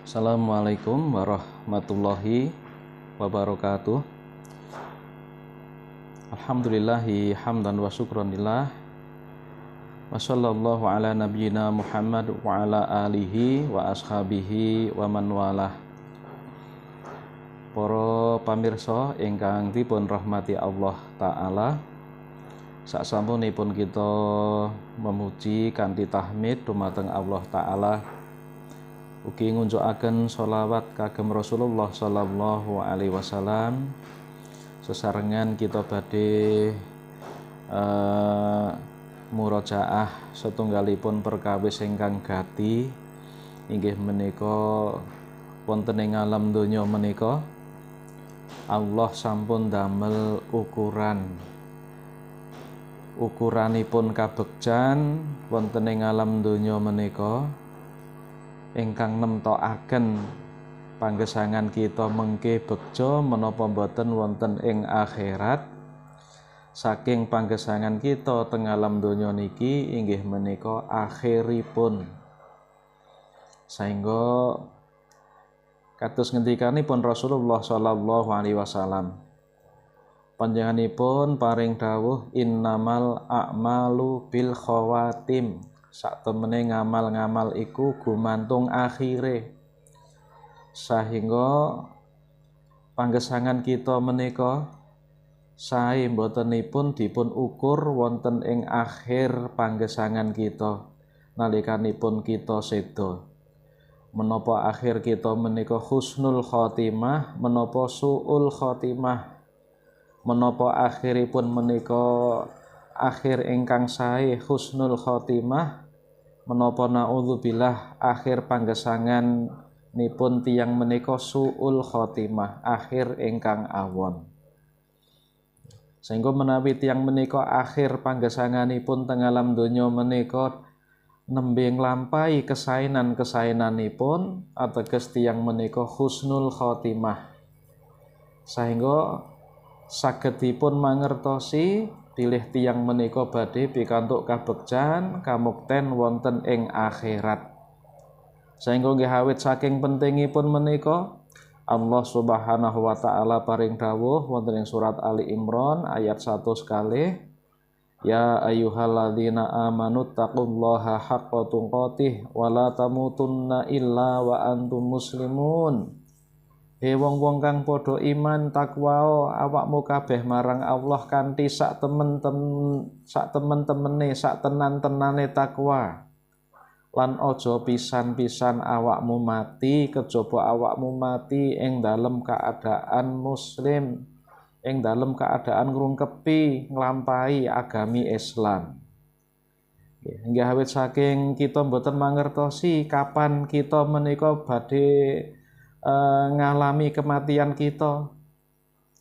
Assalamualaikum warahmatullahi wabarakatuh. Alhamdulillahi hamdan wa syukranillah. Wa sallallahu ala nabiyyina Muhammad wa ala alihi wa ashabihi wa man walah. Para pamirsa ingkang dipun rahmati Allah taala, saksampunipun kita memuji kanthi tahmid dumateng Allah taala, ugi ngunjukaken sholawat kagem Rasulullah sallallahu alaihi wasallam. Sesarengan kita badhe murojaah setunggalipun perkawis ingkang gati, inggih menika wonten ing alam donya menika Allah sampun damel ukuranipun kabegjan wonten ing alam donya menika ingkang nemtokaken panggesangan kita mengke begja menapa boten wonten ing akhirat. Saking panggesangan kita teng alam donya niki inggih menika akhiripun. Saengga kados ngendikanipun Rasulullah sallallahu alaihi wasallam, panjenenganipun paring dawuh innamal a'malu bil khawatim. Sak temene ngamal-ngamal iku gumantung akhire. Sahingga panggesangan kita menika sae botenipun dipun ukur wonten ing akhir panggesangan kita nalikanipun kita seda. Menapa akhir kita menika husnul khotimah, menapa suul khotimah, menapa akhiripun menika akhir ingkang sae husnul khotimah, menapa naudzubillah akhir panggesangan nipun tiyang menika suul khotimah, akhir ingkang awon. Sehingga menawi tiyang menika akhir panggesanganipun teng alam donya menika nembe nglampahi kesaenan-kesaenanipun, ateges tiyang menika husnul khotimah. Sehingga sagedipun mangertosi pilih tiyang menika badhe pikantuk kabegjan kamukten wonten ing akhirat. Sehingga nggih awit saking pentingipun menika Allah Subhanahu wa taala paring dawuh wonten ing surat Ali Imran ayat 1 sekali, ya ayyuhalladzina amanu taqullaha haqqa tuqatih wa la tamutunna illa wa antum muslimun. He wong-wong kang padha iman takwa awakmu kabeh marang Allah kanthi sak temen-temene sak tenan-tenane takwa. Lan aja pisan-pisan awakmu mati kejaba awakmu mati ing dalem keadaan muslim, ing dalem keadaan ngrungkepi nglampahi agami Islam. Nggih awit saking kita mboten mangertosi kapan kita menika badhe ngalami kematian kita.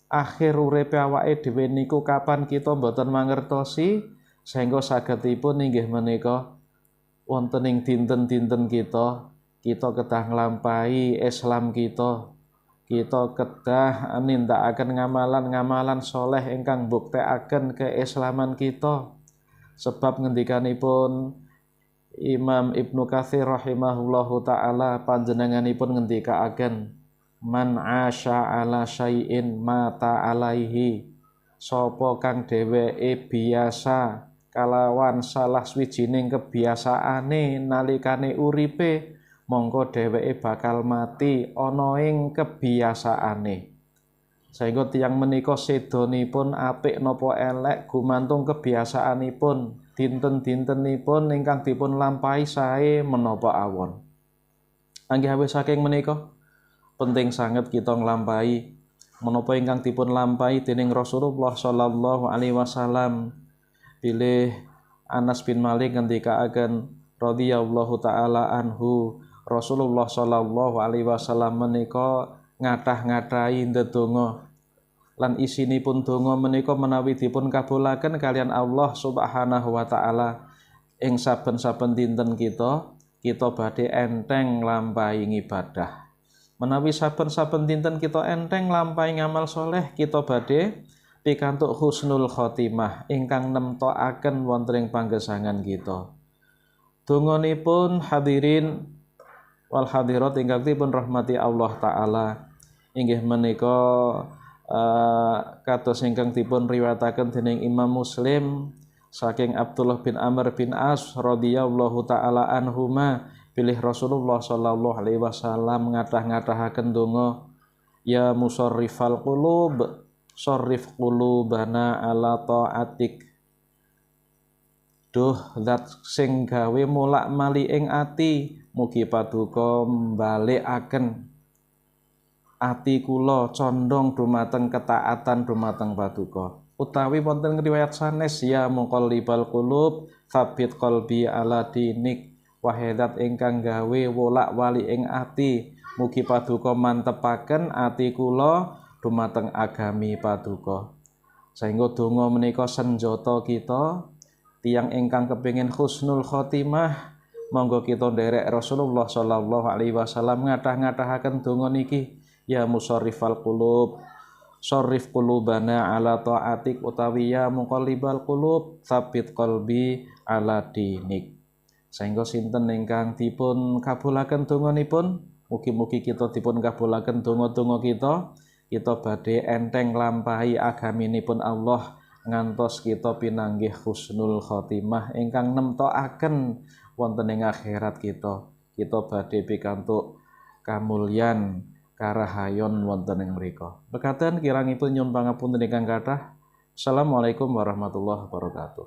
Akhir uripe awake dhewe niku kapan kita mboten mangertosi, sehingga sagedipun inggih menika wonten ing dinten-dinten kita kedah nglampahi Islam kita kedah nindakaken ngamalan-ngamalan soleh ingkang mbuktekaken keislaman kita. Sebab ngendikanipun Imam Ibnu Katsir rahimahullahu taala, panjenenganipun ngendikaaken man asya ala syai'in mata alaihi. Sapa kang dheweke biasa kalawan salah swijining kebiasaane nalikane uripe, mongko dheweke bakal mati ana ing kebiasaane. Sehingga tiyang menika sedanipun apik napa elek gumantung kebiasaanipun, dinten-dintenipun ingkang dipun lampahi sae menapa awon. Anggih awit saking menika penting sanget kita nglampahi menapa ingkang dipun lampahi dening Rasulullah sallallahu alaihi wasallam. Pilih Anas bin Malik ngendikaaken radhiyallahu taala anhu, Rasulullah sallallahu alaihi wasallam menika ngathah-ngathahi ndedonga, lan isinipun donga menika menawi dipun kabulaken kalian Allah Subhanahu wa taala ing saben-saben dinten kita badhe enteng nglampahi ibadah. Menawi saben-saben dinten kita enteng nglampahi ngamal soleh, kita badhe pikantuk husnul khotimah ingkang nemtokaken wonten ing panggesangan kita. Donganipun hadirin wal hadirat ingkang dipun rahmati Allah taala. Inggih menika kados ingkang dipun riwayataken dening Imam Muslim saking Abdullah bin Amr bin As radhiyallahu taala anhuma pilih Rasulullah sallallahu alaihi wasallam ngathah-ngathahaken donga ya musarrifal qulub sarrif qulubana ala taatik. Duh zat sing gawe mulak-mali ing ati, mugi paduka mbalikaken ati kula condong dumateng ketaatan dumateng paduka. Utawi wonten riwayat sanes ya muqallibal qulub tsabbit qalbi ala dinik. Wahai zat ingkang gawe wolak-wali ing ati, mugi paduka mantepaken ati kula dumateng agami paduka. Sehingga donga menika senjata kita. Tiang ingkang kepingin husnul khotimah, monggo kita nderek Rasulullah sallallahu alaihi wasallam ngathah-ngathahaken donga niki ya musarrifal qulub sarrif qulubana ala taatik utawi ya muqallibal qulub tsabbit qalbi ala dinik. Sehingga sinten ingkang dipun kabulaken donganipun, mugi-mugi kita dipun kabulaken donga-donga kita badhe enteng lampahi agaminipun Allah ngantos kita pinanggih husnul khotimah ingkang nemtokaken wonten ing akhirat kita badhe pikantuk kamulyan karahayon wonten ing mriku. Mekaten kirangipun nyuwun pangapunten ingkang kathah. Assalamualaikum warahmatullahi wabarakatuh.